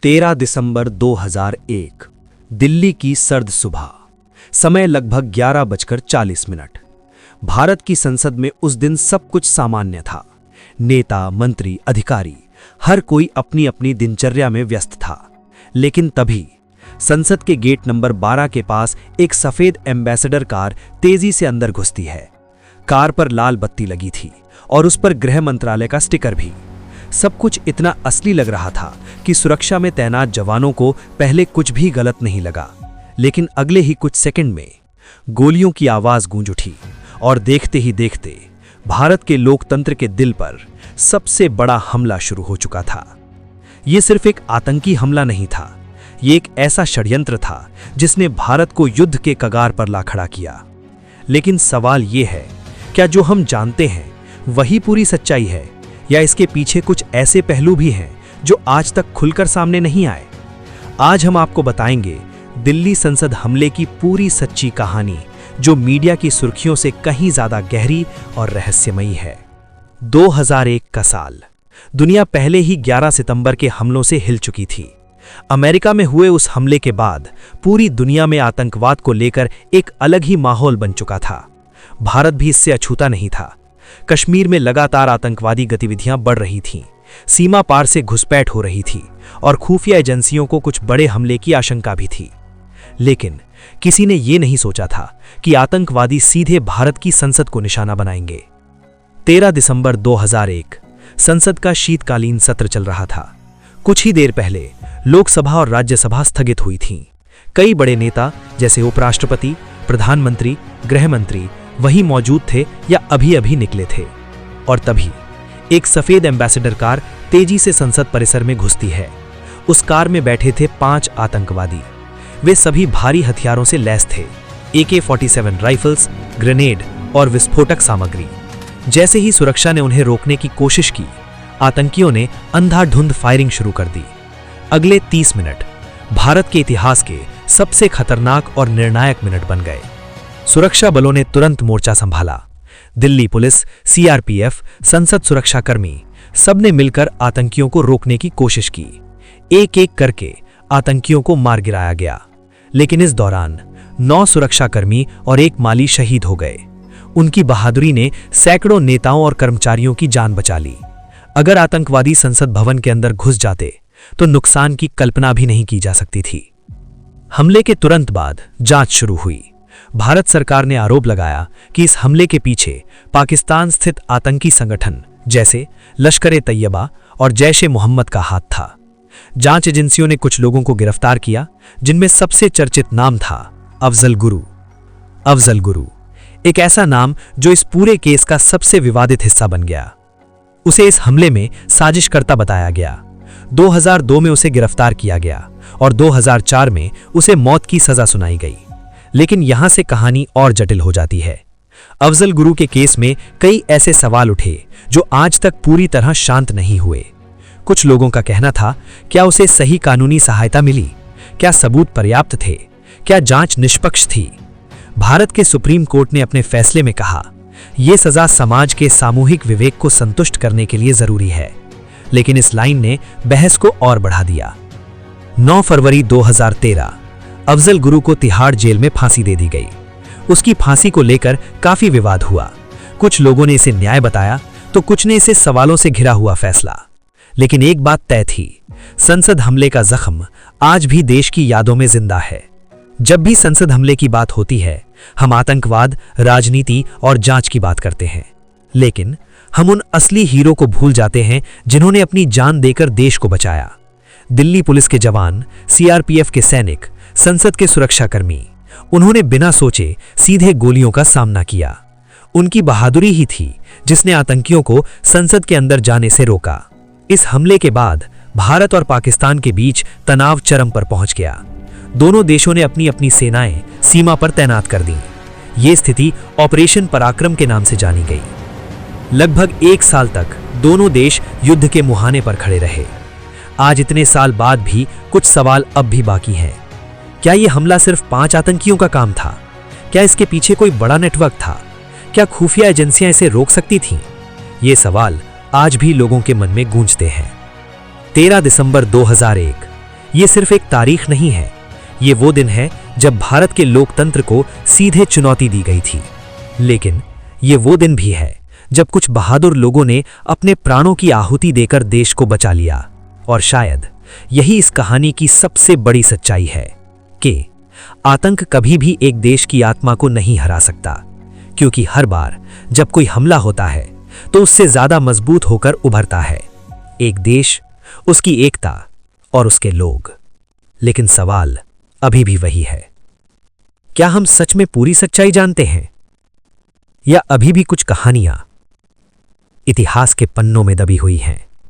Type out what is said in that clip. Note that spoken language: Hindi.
13 दिसंबर 2001 दिल्ली की सर्द सुबह। समय लगभग 11:40। भारत की संसद में उस दिन सब कुछ सामान्य था। नेता, मंत्री, अधिकारी, हर कोई अपनी अपनी दिनचर्या में व्यस्त था। लेकिन तभी संसद के गेट नंबर 12 के पास एक सफेद एम्बेसडर कार तेजी से अंदर घुसती है। कार पर लाल बत्ती लगी थी और उस पर गृह मंत्रालय का स्टिकर भी। सब कुछ इतना असली लग रहा था कि सुरक्षा में तैनात जवानों को पहले कुछ भी गलत नहीं लगा। लेकिन अगले ही कुछ सेकंड में गोलियों की आवाज गूंज उठी और देखते ही देखते भारत के लोकतंत्र के दिल पर सबसे बड़ा हमला शुरू हो चुका था। यह सिर्फ एक आतंकी हमला नहीं था, यह एक ऐसा षड्यंत्र था जिसने भारत को युद्ध के कगार पर ला खड़ा किया। लेकिन सवाल यह है, क्या जो हम जानते हैं वही पूरी सच्चाई है, या इसके पीछे कुछ ऐसे पहलू भी हैं जो आज तक खुलकर सामने नहीं आए? आज हम आपको बताएंगे दिल्ली संसद हमले की पूरी सच्ची कहानी, जो मीडिया की सुर्खियों से कहीं ज्यादा गहरी और रहस्यमयी है। 2001 का साल। दुनिया पहले ही 11 सितंबर के हमलों से हिल चुकी थी। अमेरिका में हुए उस हमले के बाद पूरी दुनिया में आतंकवाद को लेकर एक अलग ही माहौल बन चुका था। भारत भी इससे अछूता नहीं था। कश्मीर में लगातार आतंकवादी गतिविधियां बढ़ रही थीं, सीमा पार से घुसपैठ हो रही थी और खुफिया एजेंसियों को कुछ बड़े हमले की आशंका भी थी। लेकिन किसी ने यह नहीं सोचा था कि आतंकवादी सीधे भारत की संसद को निशाना बनाएंगे। 13 दिसंबर 2001 संसद का शीतकालीन सत्र चल रहा था। कुछ ही देर पहले लोकसभा और राज्यसभा स्थगित हुई थीं। कई बड़े नेता जैसे उपराष्ट्रपति, प्रधानमंत्री, गृह मंत्री वहीं मौजूद थे या अभी अभी निकले थे। और तभी एक सफेद एम्बेसडर कार तेजी से संसद परिसर में घुसती है। उस कार में बैठे थे 5 आतंकवादी। वे सभी भारी हथियारों से लैस थे, AK-47 राइफल्स, ग्रेनेड और विस्फोटक सामग्री। जैसे ही सुरक्षा ने उन्हें रोकने की कोशिश की, आतंकियों ने अंधाधुंध फायरिंग शुरू कर दी। अगले 30 मिनट भारत के इतिहास के सबसे खतरनाक और निर्णायक मिनट बन गए। सुरक्षा बलों ने तुरंत मोर्चा संभाला। दिल्ली पुलिस, CRPF, संसद सुरक्षाकर्मी सबने मिलकर आतंकियों को रोकने की कोशिश की। एक एक करके आतंकियों को मार गिराया गया। लेकिन इस दौरान 9 सुरक्षाकर्मी और एक माली शहीद हो गए। उनकी बहादुरी ने सैकड़ों नेताओं और कर्मचारियों की जान बचा ली। अगर आतंकवादी संसद भवन के अंदर घुस जाते तो नुकसान की कल्पना भी नहीं की जा सकती थी। हमले के तुरंत बाद जांच शुरू हुई। भारत सरकार ने आरोप लगाया कि इस हमले के पीछे पाकिस्तान स्थित आतंकी संगठन जैसे लश्कर-ए-तैयबा और जैश-ए-मोहम्मद का हाथ था। जांच एजेंसियों ने कुछ लोगों को गिरफ्तार किया, जिनमें सबसे चर्चित नाम था अफजल गुरु। अफजल गुरु एक ऐसा नाम जो इस पूरे केस का सबसे विवादित हिस्सा बन गया। उसे इस हमले में साजिशकर्ता बताया गया। 2002 में उसे गिरफ्तार किया गया और 2004 में उसे मौत की सजा सुनाई गई। लेकिन यहां से कहानी और जटिल हो जाती है। अफजल गुरु के केस में कई ऐसे सवाल उठे जो आज तक पूरी तरह शांत नहीं हुए। कुछ लोगों का कहना था, क्या उसे सही कानूनी सहायता मिली? क्या सबूत पर्याप्त थे? क्या जांच निष्पक्ष थी? भारत के सुप्रीम कोर्ट ने अपने फैसले में कहा, यह सजा समाज के सामूहिक विवेक को संतुष्ट करने के लिए जरूरी है। लेकिन इस लाइन ने बहस को और बढ़ा दिया। 9 फरवरी 2013 अफजल गुरु को तिहाड़ जेल में फांसी दे दी गई। उसकी फांसी को लेकर काफी विवाद हुआ। कुछ लोगों ने इसे न्याय बताया तो कुछ ने इसे सवालों से घिरा हुआ फैसला। लेकिन एक बात तय थी, संसद हमले का जख्म आज भी देश की यादों में जिंदा है। जब भी संसद हमले की बात होती है, हम आतंकवाद, राजनीति और जांच की बात करते हैं। लेकिन हम उन असली हीरो को भूल जाते हैं जिन्होंने अपनी जान देकर देश को बचाया। दिल्ली पुलिस के जवान, CRPF के सैनिक, संसद के सुरक्षाकर्मी, उन्होंने बिना सोचे सीधे गोलियों का सामना किया। उनकी बहादुरी ही थी जिसने आतंकियों को संसद के अंदर जाने से रोका। इस हमले के बाद भारत और पाकिस्तान के बीच तनाव चरम पर पहुंच गया। दोनों देशों ने अपनी अपनी सेनाएं सीमा पर तैनात कर दी। ये स्थिति ऑपरेशन पराक्रम के नाम से जानी गई। लगभग 1 साल तक दोनों देश युद्ध के मुहाने पर खड़े रहे। आज इतने साल बाद भी कुछ सवाल अब भी बाकी हैं। क्या यह हमला सिर्फ 5 आतंकियों का काम था? क्या इसके पीछे कोई बड़ा नेटवर्क था? क्या खुफिया एजेंसियां इसे रोक सकती थीं? ये सवाल आज भी लोगों के मन में गूंजते हैं। 13 दिसंबर 2001 ये सिर्फ एक तारीख नहीं है, ये वो दिन है जब भारत के लोकतंत्र को सीधे चुनौती दी गई थी। लेकिन ये वो दिन भी है जब कुछ बहादुर लोगों ने अपने प्राणों की आहुति देकर देश को बचा लिया। और शायद यही इस कहानी की सबसे बड़ी सच्चाई है कि आतंक कभी भी एक देश की आत्मा को नहीं हरा सकता, क्योंकि हर बार जब कोई हमला होता है तो उससे ज्यादा मजबूत होकर उभरता है एक देश, उसकी एकता और उसके लोग। लेकिन सवाल अभी भी वही है, क्या हम सच में पूरी सच्चाई जानते हैं, या अभी भी कुछ कहानियां इतिहास के पन्नों में दबी हुई हैं?